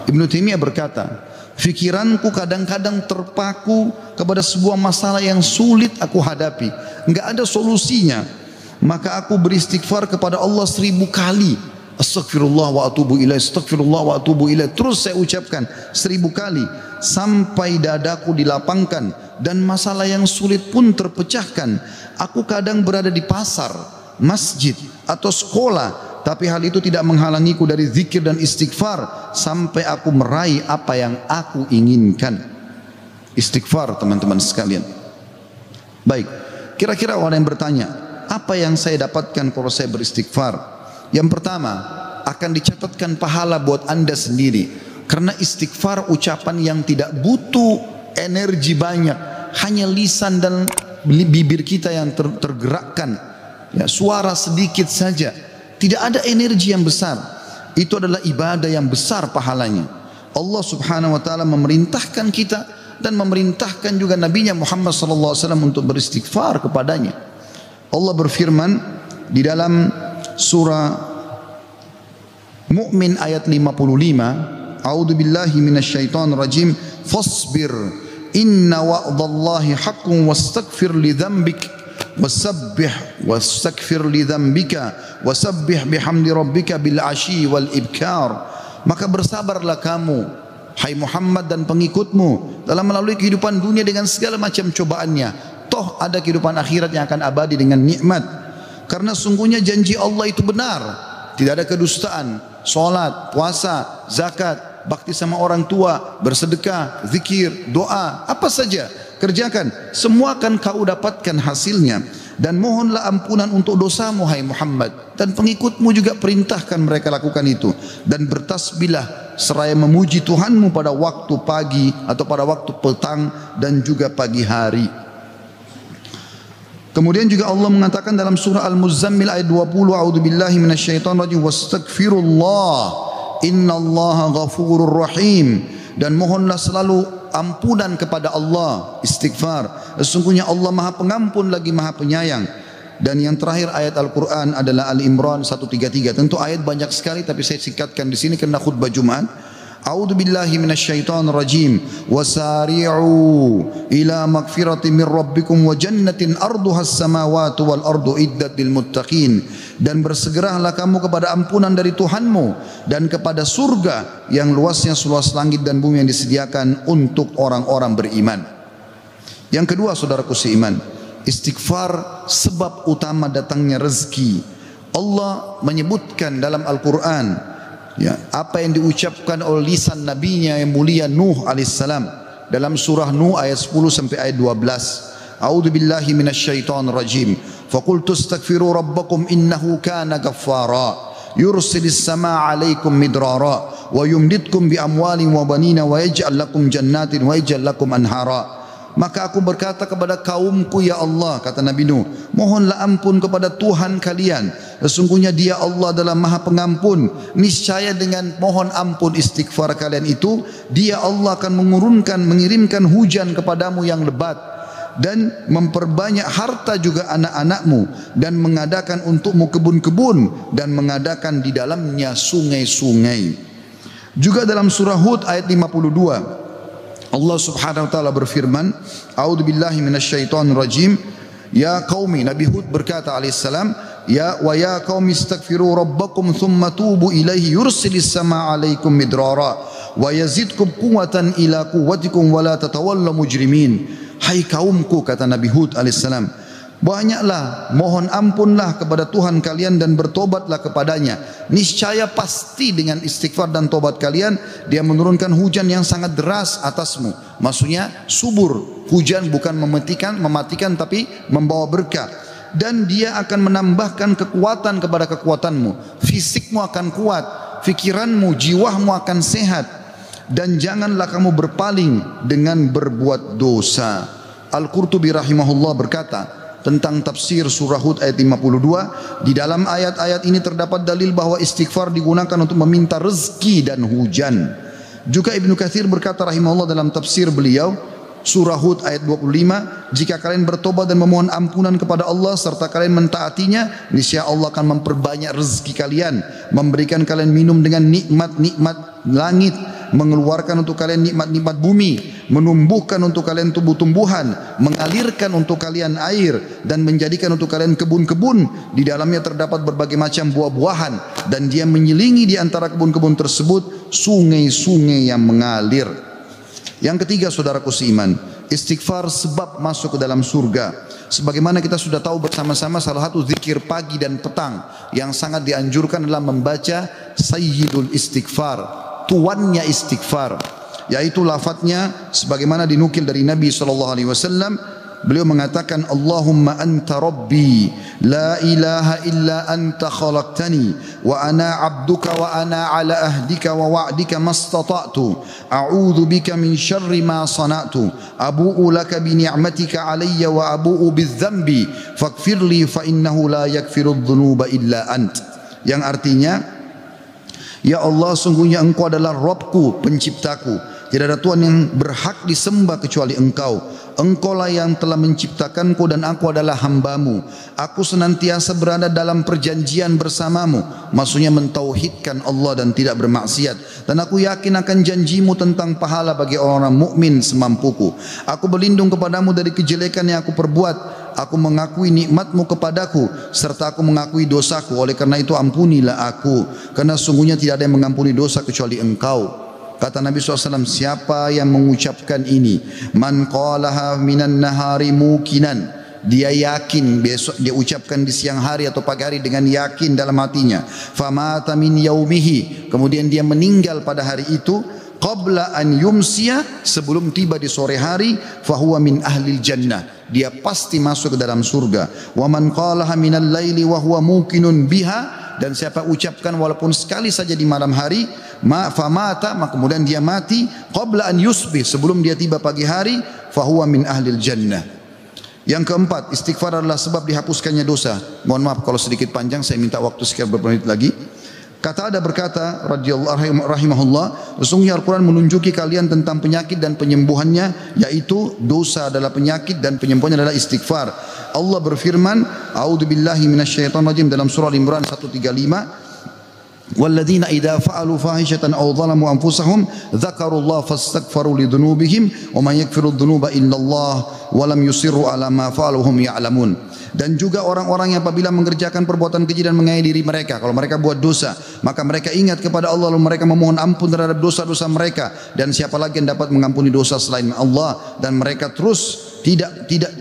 Ibnu Taimiyah berkata, fikiranku kadang-kadang terpaku kepada sebuah masalah yang sulit aku hadapi, enggak ada solusinya, maka aku beristighfar kepada Allah 1000 kali. Astaghfirullah wa atubu ilaih, astaghfirullah wa atubu ilaih. Terus saya ucapkan 1000 kali sampai dadaku dilapangkan dan masalah yang sulit pun terpecahkan. Aku kadang berada di pasar, masjid atau sekolah, tapi hal itu tidak menghalangiku dari zikir dan istighfar sampai aku meraih apa yang aku inginkan. Istighfar, teman-teman sekalian. Baik, kira-kira orang yang bertanya, apa yang saya dapatkan kalau saya beristighfar? Yang pertama, akan dicatatkan pahala buat Anda sendiri, karena istighfar ucapan yang tidak butuh energi banyak, hanya lisan dan bibir kita yang tergerakkan, ya, suara sedikit saja, tidak ada energi yang besar. Itu adalah ibadah yang besar pahalanya. Allah Subhanahu wa taala memerintahkan kita dan memerintahkan juga Nabi-Nya Muhammad sallallahu alaihi wasallam untuk beristighfar kepadanya. Allah berfirman di dalam surah Mu'min ayat 55, A'udzu billahi minasyaitonir rajim, fasbir inna wa'dallahi haqqun wastaghfir li dzambik wastaghfir li dzambika wasabbih bihamdi rabbika bil asyi wal ibkar. Maka bersabarlah kamu, hai Muhammad dan pengikutmu, dalam melalui kehidupan dunia dengan segala macam cobaannya. Toh ada kehidupan akhirat yang akan abadi dengan nikmat. Karena sungguhnya janji Allah itu benar, tidak ada kedustaan. Salat, puasa, zakat, bakti sama orang tua, bersedekah, zikir, doa, apa saja kerjakan, semua akan kau dapatkan hasilnya. Dan mohonlah ampunan untuk dosamu, hai Muhammad, dan pengikutmu juga perintahkan mereka lakukan itu. Dan bertasbihlah seraya memuji Tuhanmu pada waktu pagi atau pada waktu petang dan juga pagi hari. Kemudian juga Allah mengatakan dalam surah Al-Muzammil ayat 20, a'udzubillahi minasyaitonir rajim, wastaghfirullah innallaha ghafurur rahim. Dan mohonlah selalu ampunan kepada Allah, istighfar. Sesungguhnya Allah Maha Pengampun lagi Maha Penyayang. Dan yang terakhir ayat Al-Qur'an adalah Al-Imran 133. Tentu ayat banyak sekali tapi saya singkatkan di sini karena khutbah Jumat. A'udzu billahi minasyaitonir rajim. Wasari'u ila magfiratin min rabbikum wa jannatin arduha as-samawati wal ardu iddat lil muttaqin. Dan bersegeralah kamu kepada ampunan dari Tuhanmu dan kepada surga yang luasnya seluas langit dan bumi yang disediakan untuk orang-orang beriman. Yang kedua, saudaraku seiman, istighfar sebab utama datangnya rezeki. Allah menyebutkan dalam Al-Quran, ya, apa yang diucapkan oleh lisan nabinya yang mulia Nuh alaihissalam dalam surah Nuh ayat 10 sampai ayat 12. A'udzu billahi minasyaitonir rajim. Faqultu astaghfiru rabbakum innahu kana ghaffara yursilis samaa 'alaikum midrara wa yumditkum bi amwalin wa banina wa yaj'al lakum jannatin wa yaj'al lakum anhara. Maka aku berkata kepada kaumku, ya Allah, kata Nabi Nuh, mohonlah ampun kepada Tuhan kalian. Sesungguhnya Dia Allah adalah Maha Pengampun. Niscaya dengan mohon ampun istighfar kalian itu, Dia Allah akan mengirimkan hujan kepadamu yang lebat dan memperbanyak harta juga anak-anakmu dan mengadakan untukmu kebun-kebun dan mengadakan di dalamnya sungai-sungai. Juga dalam surah Hud ayat 52 Allah Subhanahu wa taala berfirman, A'udzu billahi minasyaitonir rajim. Ya qaumi, Nabi Hud berkata alaihissalam, ya qaumi istaghfiru rabbakum thumma tubu ilaihi yursilis samaa 'alaikum midrara wa yazidkum quwwatan ila quwwatikum wa la tatawallaw mujrimin. Hai kaumku, kata Nabi Hud alaihissalam, banyaklah mohon ampunlah kepada Tuhan kalian dan bertobatlah kepadanya. Niscaya pasti dengan istighfar dan tobat kalian Dia menurunkan hujan yang sangat deras atasmu. Maksudnya subur, hujan bukan mematikan tapi membawa berkah. Dan Dia akan menambahkan kekuatan kepada kekuatanmu. Fisikmu akan kuat, fikiranmu, jiwamu akan sehat. Dan janganlah kamu berpaling dengan berbuat dosa. Al-Qurtubi rahimahullah berkata tentang tafsir surah Hud ayat 52, di dalam ayat-ayat ini terdapat dalil bahwa istighfar digunakan untuk meminta rezeki dan hujan. Juga Ibnu Katsir berkata rahimahullah dalam tafsir beliau surah Hud ayat 25, jika kalian bertobat dan memohon ampunan kepada Allah serta kalian mentaatinya, niscaya Allah akan memperbanyak rezeki kalian, memberikan kalian minum dengan nikmat-nikmat langit mengeluarkan untuk kalian nikmat-nikmat bumi, menumbuhkan untuk kalian tumbuh-tumbuhan, mengalirkan untuk kalian air, dan menjadikan untuk kalian kebun-kebun. Di dalamnya terdapat berbagai macam buah-buahan, dan dia menyelingi di antara kebun-kebun tersebut sungai-sungai yang mengalir. Yang ketiga, saudaraku seiman, istighfar sebab masuk ke dalam surga. Sebagaimana kita sudah tahu bersama-sama, salah satu zikir pagi dan petang yang sangat dianjurkan adalah membaca Sayyidul Istighfar, tuannya istighfar, yaitu lafadznya sebagaimana dinukil dari Nabi SAW. Beliau mengatakan, Allahumma anta rabbi, la ilaha illa anta khalaqtani, wa ana abduka wa ana ala ahdika wa wa'dika mastata'tu, a'udhu bika min syarri ma sana'tu, abu'u laka bi ni'matika alayya wa abu'u bidzambi, faghfirli fa innahu la yakfiru dhunuba illa ant. Yang artinya, ya Allah, sungguhnya Engkau adalah Rabbku, penciptaku, tidak ada Tuhan yang berhak disembah kecuali Engkau. Engkaulah yang telah menciptakanku dan aku adalah hambamu. Aku senantiasa berada dalam perjanjian bersamamu. Maksudnya mentauhidkan Allah dan tidak bermaksiat. Dan aku yakin akan janjimu tentang pahala bagi orang mukmin semampuku. Aku berlindung kepadamu dari kejelekan yang aku perbuat. Aku mengakui nikmatmu kepadaku, serta aku mengakui dosaku. Oleh karena itu ampunilah aku, karena sungguhnya tidak ada yang mengampuni dosa kecuali Engkau. Kata Nabi SAW, siapa yang mengucapkan ini, man qalaha minan nahari mukinan, dia yakin, besok dia ucapkan di siang hari atau pagi hari dengan yakin dalam hatinya, famata min yaumihi, kemudian dia meninggal pada hari itu, qabla an yumsiya, sebelum tiba di sore hari, fahuwa min ahlil jannah, dia pasti masuk ke dalam surga. Wa man qalaha minal laili wa huwa muqinun biha, dan siapa ucapkan walaupun sekali saja di malam hari, famata, maka kemudian dia mati, qabla an yusbih, sebelum dia tiba pagi hari, fahuwa min ahlil jannah. Yang keempat, istighfar adalah sebab dihapuskannya dosa. Mohon maaf kalau sedikit panjang, saya minta waktu sekian beberapa menit lagi. Qatada berkata radhiyallahu rahimahullah, sesungguhnya Al-Quran menunjuki kalian tentang penyakit dan penyembuhannya, yaitu dosa adalah penyakit dan penyembuhannya adalah istighfar. Allah berfirman, a'udzubillahi minasyaitonir rajim, dalam surah Al-Imran 135, walladzina idza fa'alu fahishatan aw zalamu anfusahum dzakarullaha fastaghfaru lidzunubihim wa may yaghfiru dzunuba illallah wa lam yusirru ala ma fa'alu hum ya'lamun. Dan juga orang-orang yang apabila mengerjakan perbuatan keji dan menganiaya diri mereka, kalau mereka buat dosa, maka mereka ingat kepada Allah lalu mereka memohon ampun terhadap dosa-dosa mereka, dan siapa lagi yang dapat mengampuni dosa selain Allah, dan mereka terus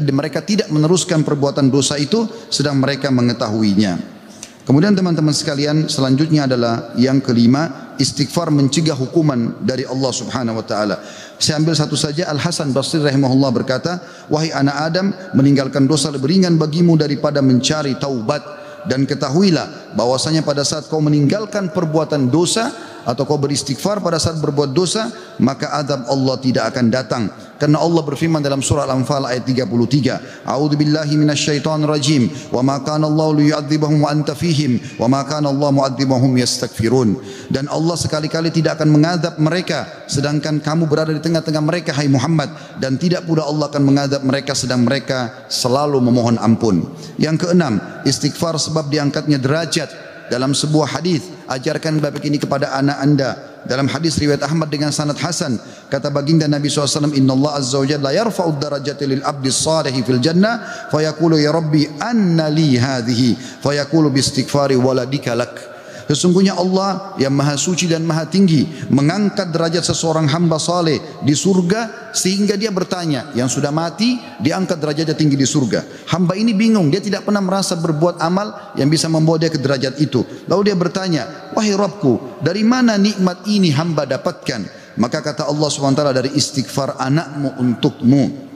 mereka tidak meneruskan perbuatan dosa itu sedang mereka mengetahuinya. Kemudian teman-teman sekalian, selanjutnya adalah yang kelima, istighfar mencegah hukuman dari Allah Subhanahu wa taala. Saya ambil satu saja. Al Hasan Basri rahimahullah berkata, wahai anak Adam, meninggalkan dosa lebih ringan bagimu daripada mencari taubat, dan ketahuilah bahwasanya pada saat kau meninggalkan perbuatan dosa atau kau beristighfar pada saat berbuat dosa, maka azab Allah tidak akan datang. Karena Allah berfirman dalam surah Al-Anfal ayat 33, a'udzubillahi minasyaitonir rajim, wa ma kana Allahu liyu'adzibahum wa anta fihim, wa ma kana Allah mu'adzibahum yastaghfirun. Dan Allah sekali-kali tidak akan mengadab mereka sedangkan kamu berada di tengah-tengah mereka, hai Muhammad, dan tidak pula Allah akan mengadab mereka sedang mereka selalu memohon ampun. Yang keenam, istighfar sebab diangkatnya derajat. Dalam sebuah hadis, ajarkan bab ini kepada anak anda. Dalam hadis riwayat Ahmad dengan sanad hasan, kata baginda Nabi SAW, Inna Allah Azza wa Jalla yarfa'ud darajati lil abdi salihi fil jannah, fayaqulu ya Rabbi anna li hadhihi, fayaqulu bi istighfari waladika lak. Sesungguhnya Allah yang maha suci dan maha tinggi mengangkat derajat seseorang hamba saleh di surga, sehingga dia bertanya, yang sudah mati diangkat derajatnya tinggi di surga. Hamba ini bingung, dia tidak pernah merasa berbuat amal yang bisa membawa dia ke derajat itu. Lalu dia bertanya, wahai Rabbku, dari mana nikmat ini hamba dapatkan? Maka kata Allah SWT, dari istighfar anakmu untukmu.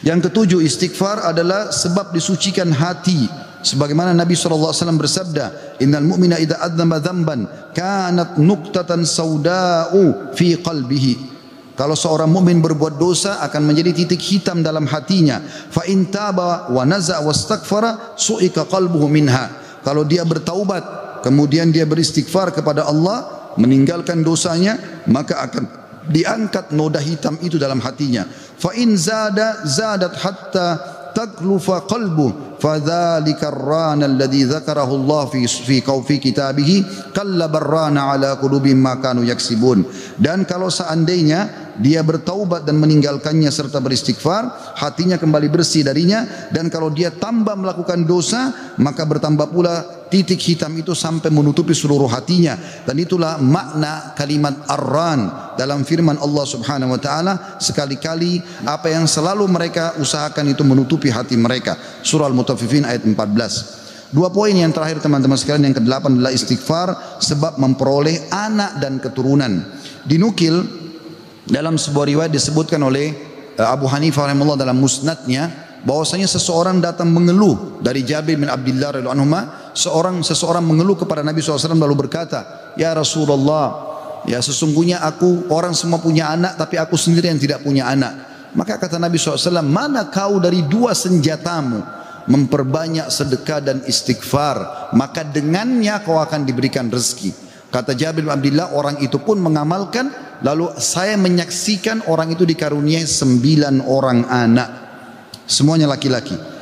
Yang ketujuh, istighfar adalah sebab disucikan hati. Sebagaimana Nabi SAW bersabda, innal mu'mina idza adzama dzamban kanat nuqtatan sauda'u fi qalbihi. Kalau seorang mukmin berbuat dosa akan menjadi titik hitam dalam hatinya. Fa in taba wa naza wastaghfara su'ika qalbuhu minha. Kalau dia bertaubat kemudian dia beristighfar kepada Allah, meninggalkan dosanya, maka akan diangkat noda hitam itu dalam hatinya. Fa in zada zadat hatta taglufa qalbuhu fadzalika ar-rana alladhi dzakarahu Allah fi kitabihi kalla barrana ala qulubihim ma kanu yaksibun. Dan kalau seandainya dia bertaubat dan meninggalkannya serta beristighfar, hatinya kembali bersih darinya, dan kalau dia tambah melakukan dosa, maka bertambah pula titik hitam itu sampai menutupi seluruh hatinya. Dan itulah makna kalimat ar-ran dalam firman Allah Subhanahu wa taala, sekali-kali apa yang selalu mereka usahakan itu menutupi hati mereka. Surah Al-Mutaffifin ayat 14. Dua poin yang terakhir teman-teman sekalian, yang ke-8 adalah istighfar sebab memperoleh anak dan keturunan. Dinukil dalam sebuah riwayat disebutkan oleh Abu Hanifah rahimahullah dalam musnadnya, bahwasanya seseorang datang mengeluh dari Jabir bin Abdullah radhiyallahu anhu. Seseorang mengeluh kepada Nabi SAW lalu berkata, "Ya Rasulullah, ya sesungguhnya aku, orang semua punya anak tapi aku sendiri yang tidak punya anak." Maka kata Nabi SAW, "Mana kau dari dua senjatamu? Memperbanyak sedekah dan istighfar, maka dengannya kau akan diberikan rezeki." Kata Jabir bin Abdullah, orang itu pun mengamalkan, lalu saya menyaksikan orang itu dikaruniai 9 orang anak, semuanya laki-laki.